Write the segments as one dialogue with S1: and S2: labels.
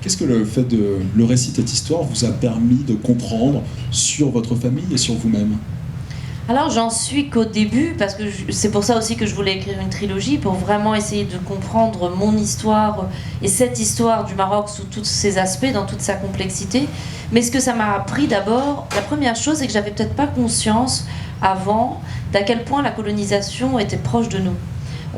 S1: Qu'est-ce que le fait de le récit de cette histoire vous a permis de comprendre sur votre famille et sur vous-même?
S2: Alors j'en suis qu'au début, parce que c'est pour ça aussi que je voulais écrire une trilogie, pour vraiment essayer de comprendre mon histoire et cette histoire du Maroc sous tous ses aspects, dans toute sa complexité. Mais ce que ça m'a appris d'abord, la première chose, c'est que j'avais peut-être pas conscience avant d'à quel point la colonisation était proche de nous.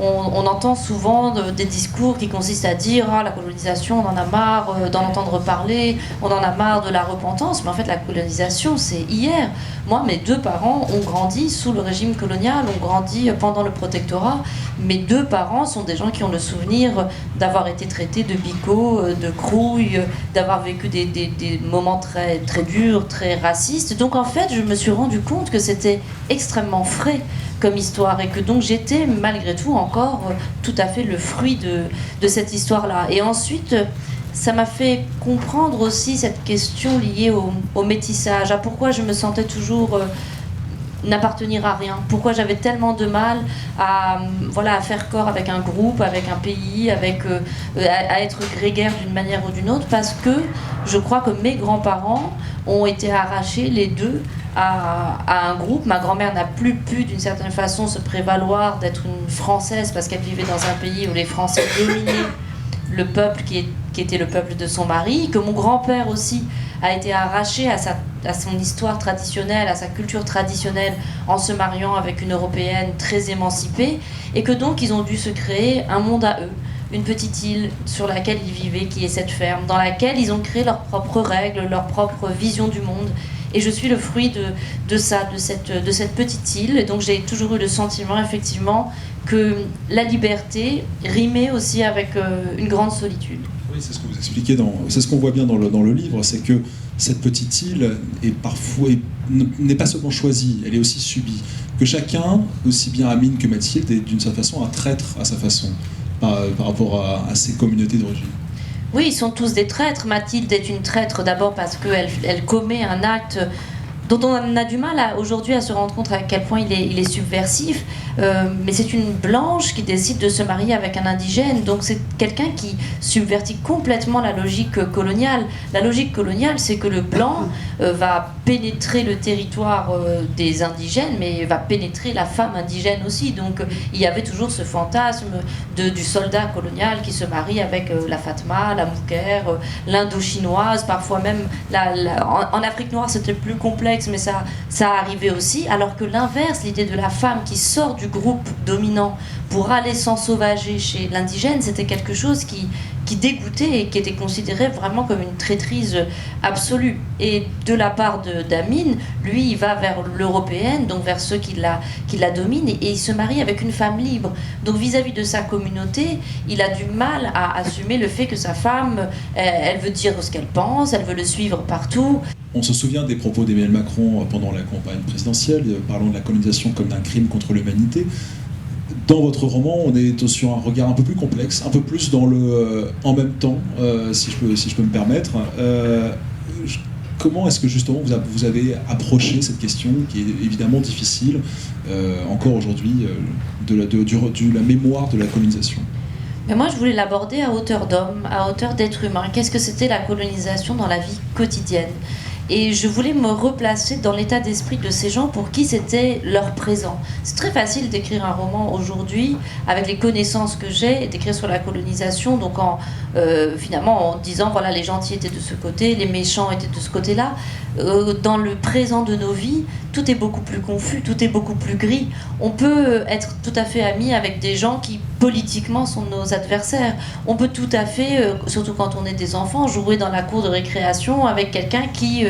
S2: On entend souvent des discours qui consistent à dire « Ah, la colonisation, on en a marre d'en entendre parler, on en a marre de la repentance ». Mais en fait, la colonisation, c'est hier. Moi, mes deux parents ont grandi sous le régime colonial, ont grandi pendant le protectorat. Mes deux parents sont des gens qui ont le souvenir d'avoir été traités de bicots, de crouilles, d'avoir vécu des moments très, très durs, très racistes. Donc en fait, je me suis rendu compte que c'était extrêmement frais comme histoire, et que donc j'étais malgré tout encore tout à fait le fruit de cette histoire-là. Et ensuite, ça m'a fait comprendre aussi cette question liée au métissage, à pourquoi je me sentais toujours n'appartenir à rien, pourquoi j'avais tellement de mal à faire corps avec un groupe, avec un pays, à être grégaire d'une manière ou d'une autre, parce que je crois que mes grands-parents ont été arrachés les deux à un groupe. Ma grand-mère n'a plus pu d'une certaine façon se prévaloir d'être une Française parce qu'elle vivait dans un pays où les Français dominaient le peuple qui était le peuple de son mari, que mon grand-père aussi a été arraché à son histoire traditionnelle, à sa culture traditionnelle en se mariant avec une Européenne très émancipée, et que donc ils ont dû se créer un monde à eux, une petite île sur laquelle ils vivaient, qui est cette ferme, dans laquelle ils ont créé leurs propres règles, leur propre vision du monde. Et je suis le fruit de cette petite île. Et donc j'ai toujours eu le sentiment, effectivement, que la liberté rimait aussi avec une grande solitude.
S1: Oui, c'est ce que vous expliquez, c'est ce qu'on voit bien dans le livre, c'est que cette petite île n'est pas seulement choisie, elle est aussi subie. Que chacun, aussi bien Amine que Mathilde, est d'une certaine façon un traître à sa façon, par rapport à ses communautés d'origine.
S2: Oui, ils sont tous des traîtres. Mathilde est une traître d'abord parce qu'elle commet un acte dont on a du mal aujourd'hui à se rendre compte à quel point il est subversif. Mais c'est une blanche qui décide de se marier avec un indigène. Donc c'est quelqu'un qui subvertit complètement la logique coloniale. La logique coloniale, c'est que le blanc va pénétrer le territoire des indigènes, mais va pénétrer la femme indigène aussi. Donc il y avait toujours ce fantasme du soldat colonial qui se marie avec la Fatma, la Mouker, l'indo-chinoise, parfois même en Afrique noire c'était plus complexe, mais ça arrivait aussi, alors que l'inverse, l'idée de la femme qui sort du groupe dominant pour aller s'ensauvager chez l'indigène, c'était quelque chose qui dégoûtait et qui était considéré vraiment comme une traîtrise absolue. Et de la part d'Amine, lui, il va vers l'européenne, donc vers ceux qui la dominent, et il se marie avec une femme libre. Donc vis-à-vis de sa communauté, il a du mal à assumer le fait que sa femme, elle veut dire ce qu'elle pense, elle veut le suivre partout.
S1: On se souvient des propos d'Emmanuel Macron pendant la campagne présidentielle, parlant de la colonisation comme d'un crime contre l'humanité. Dans votre roman, on est sur un regard un peu plus complexe, un peu plus dans le en même temps, si je peux me permettre. Comment est-ce que justement vous avez approché cette question qui est évidemment difficile, encore aujourd'hui, de la mémoire de la colonisation?
S2: Mais moi, je voulais l'aborder à hauteur d'homme, à hauteur d'être humain. Qu'est-ce que c'était la colonisation dans la vie quotidienne ? Et je voulais me replacer dans l'état d'esprit de ces gens pour qui c'était leur présent. C'est très facile d'écrire un roman aujourd'hui avec les connaissances que j'ai et d'écrire sur la colonisation, donc finalement en disant voilà, les gentils étaient de ce côté, les méchants étaient de ce côté-là. Dans le présent de nos vies, tout est beaucoup plus confus, tout est beaucoup plus gris. On peut être tout à fait amis avec des gens qui politiquement sont nos adversaires. On peut tout à fait, surtout quand on est des enfants, jouer dans la cour de récréation avec quelqu'un qui,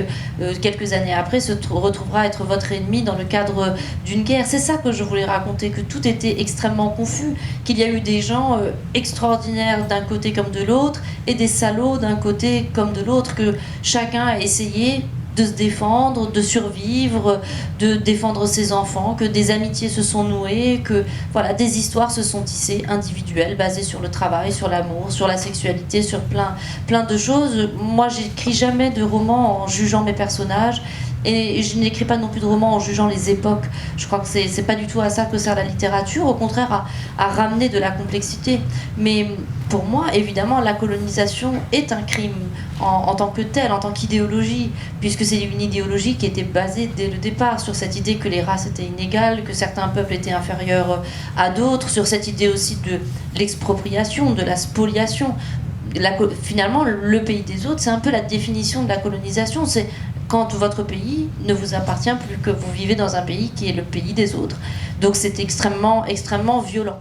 S2: quelques années après, se retrouvera être votre ennemi dans le cadre d'une guerre. C'est ça que je voulais raconter, que tout était extrêmement confus, qu'il y a eu des gens extraordinaires d'un côté comme de l'autre, et des salauds d'un côté comme de l'autre, que chacun a essayé de se défendre, de survivre, de défendre ses enfants, que des amitiés se sont nouées, que voilà, des histoires se sont tissées individuelles, basées sur le travail, sur l'amour, sur la sexualité, sur plein de choses. Moi, j'écris jamais de romans en jugeant mes personnages, Et je n'écris pas non plus de romans en jugeant les époques. Je crois que c'est pas du tout à ça que sert la littérature, au contraire à ramener de la complexité. Mais pour moi, évidemment, la colonisation est un crime en tant que tel, en tant qu'idéologie, puisque c'est une idéologie qui était basée dès le départ sur cette idée que les races étaient inégales, que certains peuples étaient inférieurs à d'autres, sur cette idée aussi de l'expropriation, de la spoliation. Finalement, le pays des autres, c'est un peu la définition de la colonisation. C'est quand votre pays ne vous appartient plus, que vous vivez dans un pays qui est le pays des autres. Donc c'est extrêmement, extrêmement violent.